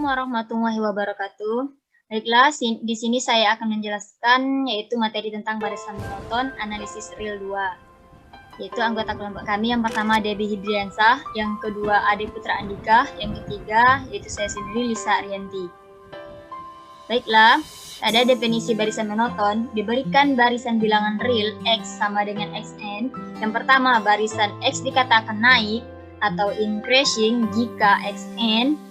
warahmatullahi wabarakatuh. Baiklah, di sini saya akan menjelaskan yaitu materi tentang barisan monoton analisis real 2. Yaitu anggota kelompok kami yang pertama Debbie Hidriansah, yang kedua Ade Putra Andika, yang ketiga yaitu saya sendiri Lisa Arianti. Baiklah, pada definisi barisan monoton diberikan barisan bilangan real X sama dengan Xn. Yang pertama, barisan X dikatakan naik atau increasing jika Xn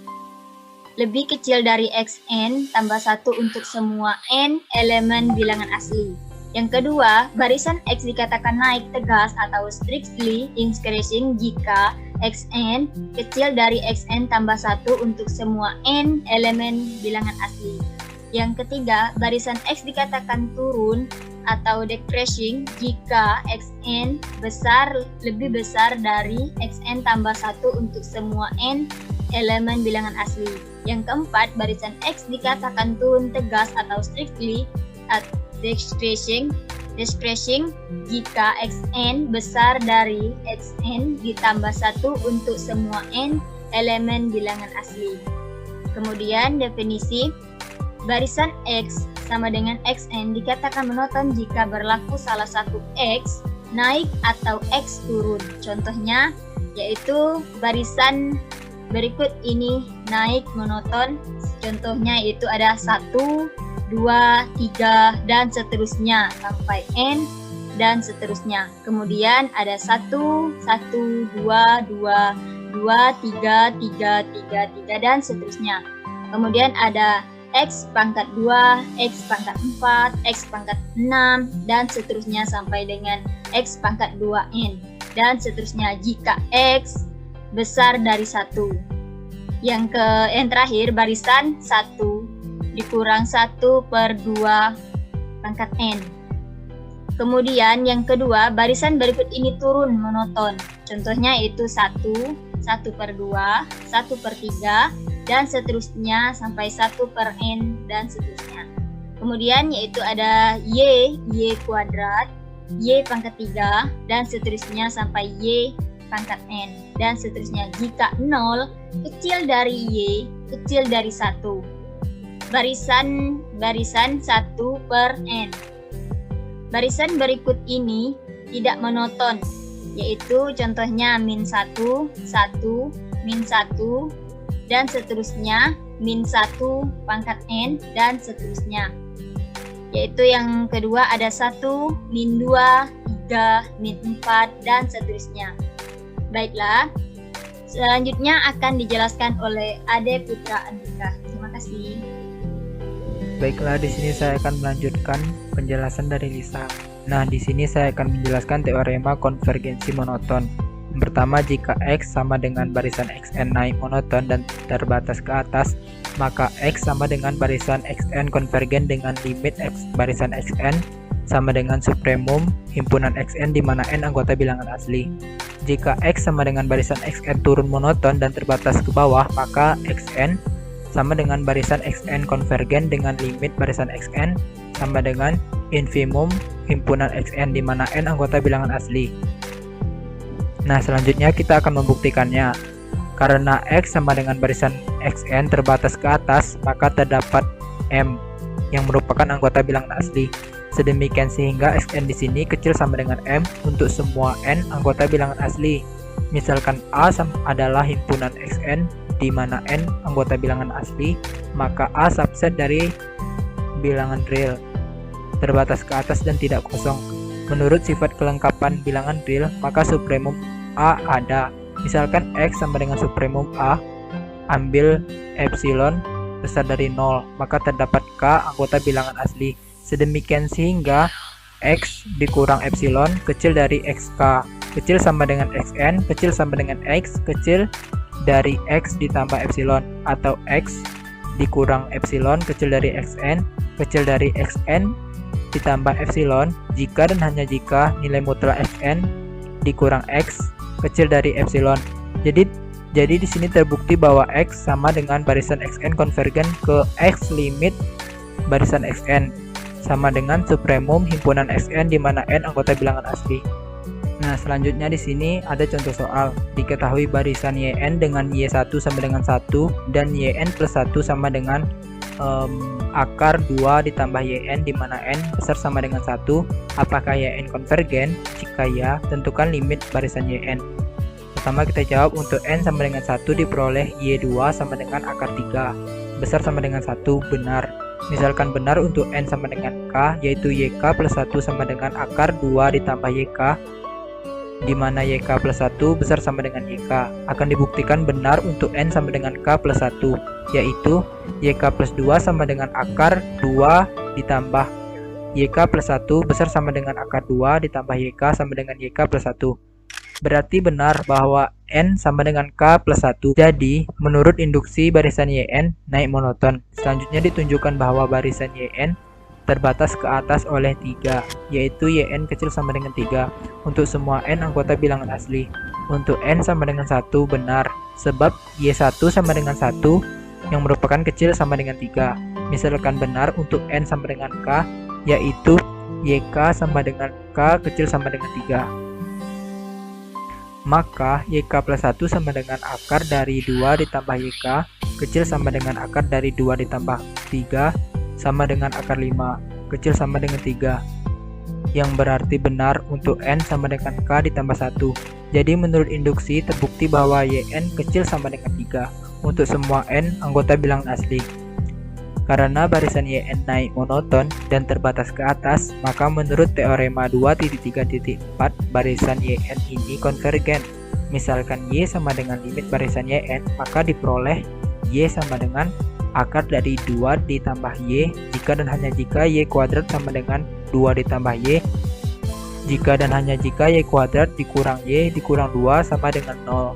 lebih kecil dari Xn tambah 1 untuk semua n elemen bilangan asli. Yang kedua, barisan X dikatakan naik tegas atau strictly increasing jika Xn kecil dari Xn tambah 1 untuk semua n elemen bilangan asli. Yang ketiga, barisan X dikatakan turun atau decreasing jika Xn lebih besar dari Xn tambah 1 untuk semua n elemen bilangan asli. Yang keempat, barisan X dikatakan turun tegas atau strictly decreasing jika Xn besar dari Xn ditambah 1 untuk semua n elemen bilangan asli. Kemudian definisi barisan X sama dengan Xn dikatakan monoton jika berlaku salah satu X naik atau X turun. Contohnya yaitu barisan berikut ini naik monoton. Contohnya yaitu ada 1, 2, 3 dan seterusnya sampai n dan seterusnya. Kemudian ada 1, 1, 2, 2, 2, 3, 3, 3, 3 dan seterusnya. Kemudian ada X pangkat 2, X pangkat 4, X pangkat 6 dan seterusnya sampai dengan X pangkat 2n dan seterusnya jika X besar dari 1. Yang terakhir barisan 1 dikurang 1 per 2 pangkat n. Kemudian yang kedua, barisan berikut ini turun monoton. Contohnya itu 1, 1 per 2, 1 per 3 dan seterusnya sampai 1 per n dan seterusnya. Kemudian yaitu ada y kuadrat, y pangkat 3 dan seterusnya sampai y pangkat n dan seterusnya jika 0 kecil dari y kecil dari 1. Barisan 1 per n. Barisan berikut ini tidak monoton, yaitu contohnya min 1, 1, min 1 dan seterusnya min 1 pangkat n dan seterusnya. Yaitu yang kedua ada 1, min 2, 3, min 4 dan seterusnya. Baiklah, selanjutnya akan dijelaskan oleh Ade Putra Andika. Terima kasih. Baiklah, di sini saya akan melanjutkan penjelasan dari Lisa. Nah, di sini saya akan menjelaskan teorema konvergensi monoton. Yang pertama, jika X sama dengan barisan Xn naik monoton dan terbatas ke atas, maka X sama dengan barisan Xn konvergen dengan limit barisan Xn sama dengan supremum himpunan Xn di mana n anggota bilangan asli. Jika X sama dengan barisan Xn turun monoton dan terbatas ke bawah, maka Xn sama dengan barisan Xn konvergen dengan limit barisan Xn sama dengan infimum himpunan Xn di mana n anggota bilangan asli. Nah, selanjutnya kita akan membuktikannya. Karena X sama dengan barisan Xn terbatas ke atas, maka terdapat M yang merupakan anggota bilangan asli. Sedemikian sehingga Xn di sini kecil sama dengan M untuk semua n anggota bilangan asli. Misalkan A adalah himpunan Xn di mana n anggota bilangan asli, maka A subset dari bilangan real, terbatas ke atas dan tidak kosong. Menurut sifat kelengkapan bilangan real, maka supremum A ada. Misalkan X sama dengan supremum A, ambil epsilon besar dari 0, maka terdapat K anggota bilangan asli. Sedemikian sehingga X dikurang epsilon kecil dari XK, kecil sama dengan Xn, kecil sama dengan X, kecil dari X ditambah epsilon, atau X dikurang epsilon kecil dari Xn, kecil dari Xn ditambah epsilon jika dan hanya jika nilai mutlak Xn dikurang X kecil dari epsilon. Jadi di sini terbukti bahwa X sama dengan barisan Xn konvergen ke X limit barisan Xn sama dengan supremum himpunan Xn di mana n anggota bilangan asli. Nah, selanjutnya di sini ada contoh soal. Diketahui barisan YN dengan Y1 sama dengan 1 dan YN plus 1 sama dengan akar 2 ditambah YN di mana N besar sama dengan 1. Apakah YN konvergen? Jika ya, tentukan limit barisan YN. Pertama kita jawab untuk N sama dengan 1 diperoleh Y2 sama dengan akar 3 besar sama dengan 1, benar. Misalkan benar untuk N sama dengan K, yaitu YK plus 1 sama dengan akar 2 ditambah YK, di mana YK plus 1 besar sama dengan YK. Akan dibuktikan benar untuk N sama dengan K plus 1, yaitu YK plus 2 sama dengan akar 2 ditambah YK plus 1 besar sama dengan akar 2 ditambah YK sama dengan YK plus 1. Berarti benar bahwa N sama dengan K plus 1. Jadi, menurut induksi barisan YN naik monoton. Selanjutnya ditunjukkan bahwa barisan YN terbatas ke atas oleh 3, yaitu YN kecil sama dengan 3 untuk semua N anggota bilangan asli. Untuk N sama dengan 1 benar, sebab Y1 sama dengan 1 yang merupakan kecil sama dengan 3. Misalkan benar untuk N sama dengan K, yaitu YK sama dengan K kecil sama dengan 3. Maka YK plus 1 sama dengan akar dari 2 ditambah YK kecil sama dengan akar dari 2 ditambah 3 sama dengan akar 5 kecil sama dengan 3, yang berarti benar untuk N sama dengan K ditambah 1. Jadi menurut induksi terbukti bahwa YN kecil sama dengan 3 untuk semua N anggota bilangan asli. Karena barisan YN naik monoton dan terbatas ke atas, maka menurut teorema 2.3.4 barisan YN ini konvergen. Misalkan Y sama dengan limit barisan YN, maka diperoleh Y sama dengan akar dari 2 ditambah Y jika dan hanya jika Y kuadrat sama dengan 2 ditambah Y, jika dan hanya jika Y kuadrat dikurang Y dikurang 2 sama dengan 0,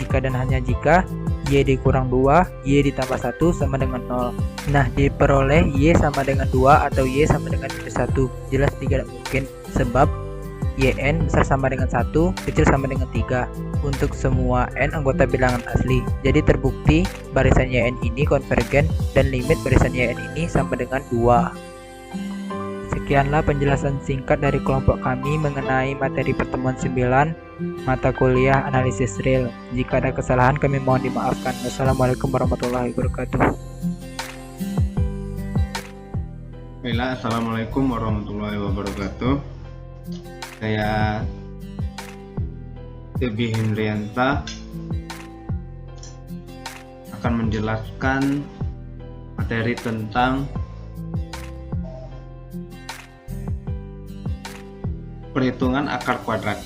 jika dan hanya jika Y dikurang 2, Y ditambah 1 sama dengan 0. Nah, diperoleh Y sama dengan 2 atau Y sama dengan 1. Jelas tidak mungkin, sebab YN besar sama dengan 1, kecil sama dengan 3 untuk semua N anggota bilangan asli. Jadi terbukti barisan YN ini konvergen dan limit barisan YN ini sama dengan 2. Sekianlah penjelasan singkat dari kelompok kami mengenai materi pertemuan 9 mata kuliah analisis real. Jika ada kesalahan kami mohon dimaafkan. Wassalamualaikum warahmatullahi wabarakatuh. Baiklah, assalamualaikum warahmatullahi wabarakatuh. Saya Debi Hindriansa akan menjelaskan materi tentang perhitungan akar kuadrat.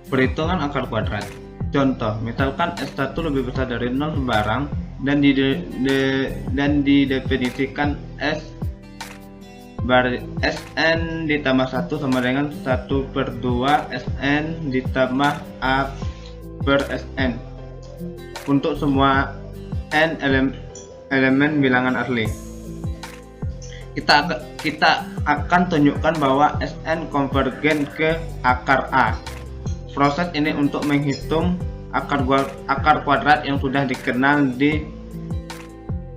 Perhitungan akar kuadrat. Contoh, misalkan S1 lebih besar dari 0 sembarang dan didefinisikan Sn ditambah 1 sama dengan 1/2 Sn ditambah A per Sn untuk semua N elemen bilangan asli. Kita akan tunjukkan bahwa Sn konvergen ke akar A. Proses ini untuk menghitung akar kuadrat yang sudah dikenal di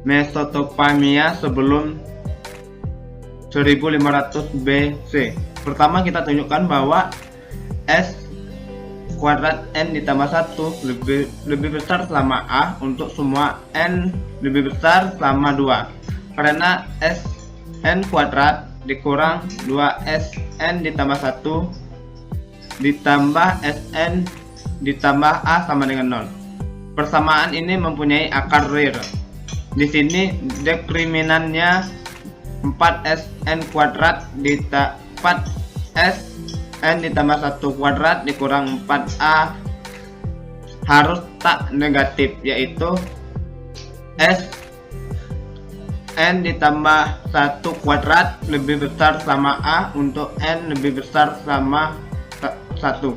Mesopotamia sebelum 1500 BC. Pertama kita tunjukkan bahwa S kuadrat N ditambah 1 lebih besar selama A untuk semua N lebih besar selama 2. Karena Sn kuadrat dikurang 2Sn ditambah 1 ditambah Sn ditambah A sama dengan 0. Persamaan ini mempunyai akar real. Di sini dekriminannya 4Sn kuadrat ditambah Sn ditambah 1 kuadrat dikurang 4A harus tak negatif, yaitu Sn ditambah 1 kuadrat lebih besar sama A untuk N lebih besar sama 1.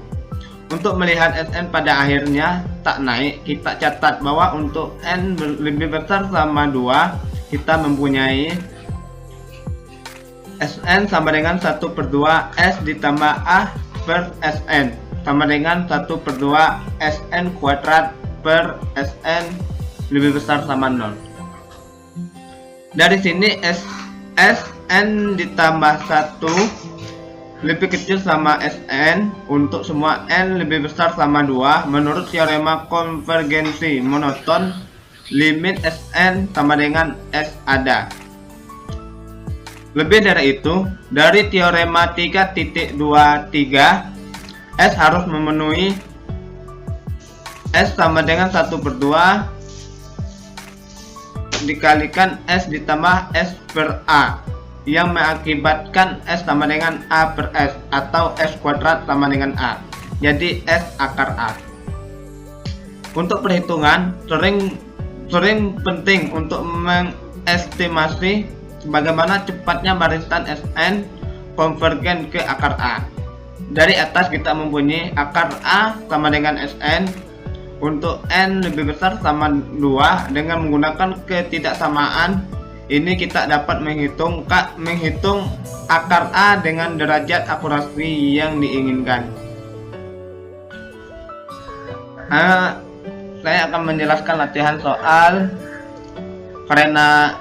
Untuk melihat Sn pada akhirnya tak naik, kita catat bahwa untuk N lebih besar sama 2 kita mempunyai Sn sama dengan 1/2 S ditambah A per Sn sama dengan 1/2 Sn kuadrat per Sn lebih besar sama 0. Dari sini Sn ditambah 1 lebih kecil sama Sn untuk semua n lebih besar sama 2 menurut teorema konvergensi monoton limit Sn sama dengan S ada. Lebih dari itu, dari teorema 3.23 S harus memenuhi S sama dengan 1/2 dikalikan S ditambah S per A yang mengakibatkan S sama dengan A per S atau S kuadrat sama dengan A. Jadi S akar A. Untuk perhitungan sering penting untuk mengestimasi bagaimana cepatnya barisan Sn konvergen ke akar A. Dari atas kita mempunyai akar A sama dengan Sn untuk n lebih besar sama 2 dengan menggunakan ketidaksamaan. Ini kita dapat menghitung akar A dengan derajat akurasi yang diinginkan. Saya akan menjelaskan latihan soal karena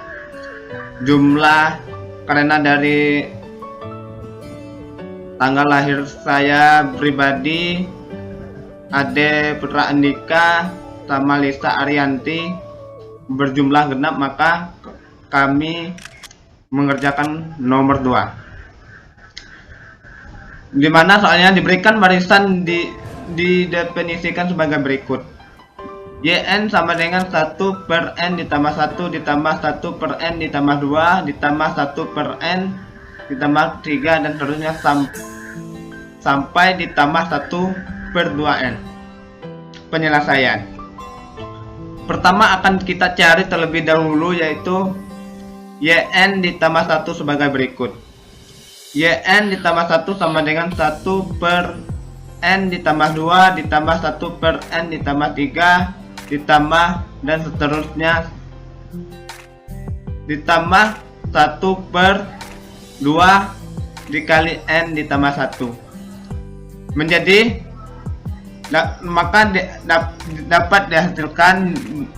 dari tanggal lahir saya pribadi Ade Putra Andika sama Lisa Arianti berjumlah genap, maka kami mengerjakan nomor 2, dimana soalnya diberikan barisan didefinisikan sebagai berikut. Yn sama dengan 1 per n ditambah 1 ditambah 1 per n ditambah 2 ditambah 1 per n ditambah 3 dan seterusnya sampai ditambah 1 per 2n. Penyelesaian pertama akan kita cari terlebih dahulu, yaitu Yn ditambah 1 sebagai berikut. Yn ditambah 1 sama dengan 1 per n ditambah 2 ditambah 1 per n ditambah 3 ditambah dan seterusnya ditambah 1 per 2 dikali n ditambah 1 menjadi maka dapat dihasilkan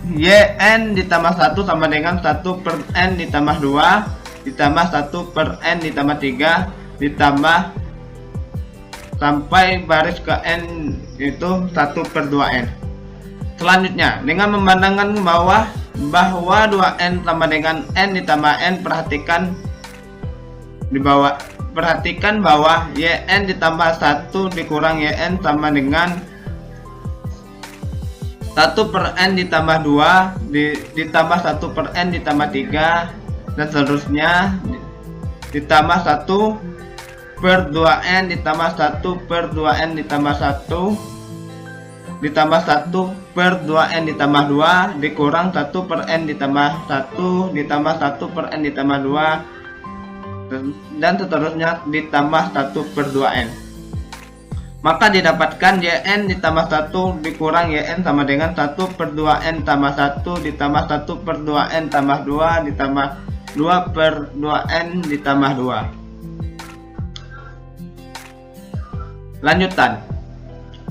Yn ditambah 1 sama dengan 1 per n ditambah 2 ditambah 1 per n ditambah 3 ditambah sampai baris ke n itu 1 per 2n. Selanjutnya, dengan memandangkan ke bawah bahwa 2n sama dengan n ditambah n, perhatikan bahwa Yn ditambah 1 dikurang Yn sama dengan 1 per n ditambah 2 ditambah 1 per n ditambah 3 dan seterusnya ditambah 1 per 2n ditambah 1 per 2n ditambah 1 ditambah 1 per 2n ditambah 2 dikurang 1 per n ditambah 1 ditambah 1 per n ditambah 2 dan seterusnya ditambah 1 per 2n. Maka didapatkan Yn ditambah 1 dikurang Yn sama dengan 1 per 2n tambah 1 ditambah 1 per 2n tambah 2 ditambah 2 per 2n ditambah 2.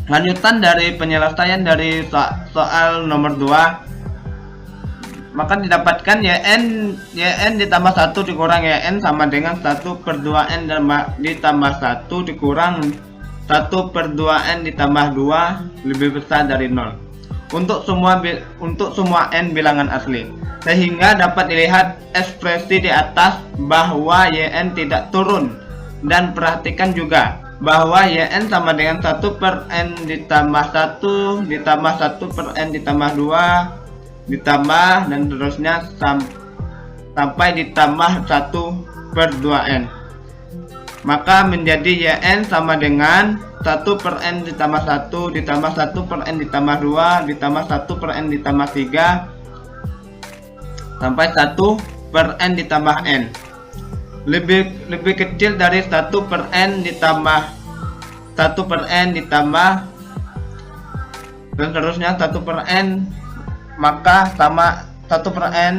Lanjutan dari penyelesaian dari soal nomor 2, maka didapatkan Yn ditambah 1 dikurang Yn sama dengan 1 per 2n ditambah 1 dikurang 1 per 2n ditambah 2 lebih besar dari 0 untuk semua n bilangan asli, sehingga dapat dilihat ekspresi di atas bahwa Yn tidak turun. Dan perhatikan juga bahwa Yn sama dengan 1 per n ditambah 1 ditambah 1 per n ditambah 2 ditambah dan seterusnya sampai ditambah 1 per 2n. Maka menjadi Yn sama dengan 1 per n ditambah 1 ditambah 1 per n ditambah 2 ditambah 1 per n ditambah 3 sampai 1 per n ditambah n lebih kecil dari 1 per n ditambah 1 per n ditambah dan seterusnya 1 per n maka sama 1 per n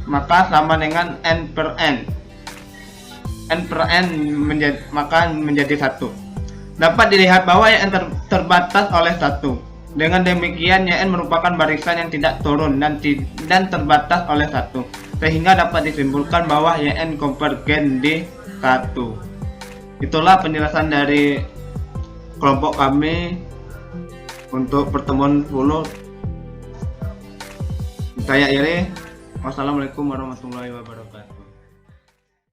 maka sama dengan n per n. N per n menjadi 1. Dapat dilihat bahwa Yn terbatas oleh 1. Dengan demikian Yn merupakan barisan yang tidak turun dan terbatas oleh 1, sehingga dapat disimpulkan bahwa Yn konvergen di 1. Itulah penjelasan dari kelompok kami untuk pertemuan 10. Saya Iri. Wassalamualaikum warahmatullahi wabarakatuh.